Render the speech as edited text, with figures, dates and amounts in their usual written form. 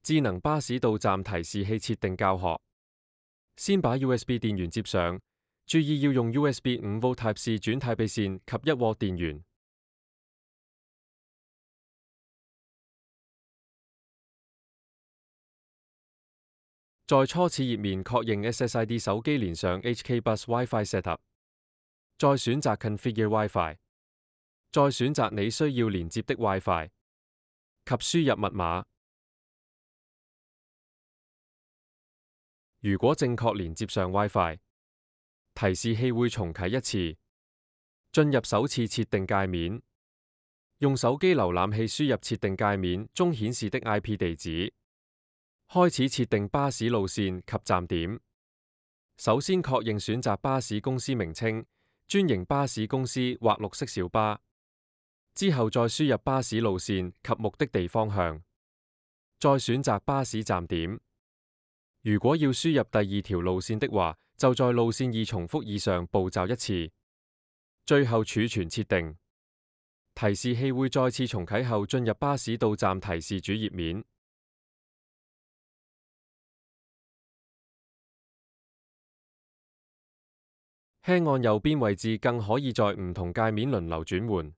智能巴士到站提示器設定教學。先把 USB 電源接上，注意要用 USB 5V Type-C 轉 Type-A 線及1W 電源。在初始頁面確認 SSID 手機連上 HK-Bus WiFi Setup， 再選擇 Configure WiFi， 再選擇你需要連接的 WiFi 及輸入密碼。如果正確連接上 WiFi， 提示器會重啟一次，進入首次設定界面，用手機瀏覽器輸入設定界面中顯示的 IP 地址。開始設定巴士路線及站點。首先確認選擇巴士公司名稱，專營巴士公司或綠色小巴。之後再輸入巴士路線及目的地方向，再選擇巴士站點。如果要輸入第二條路線的話，就在路線2重複以上步驟一次。最後儲存設定。提示器會再次重啟後進入巴士到站提示主頁面。輕按右邊位置更可以在唔同界面輪流轉換。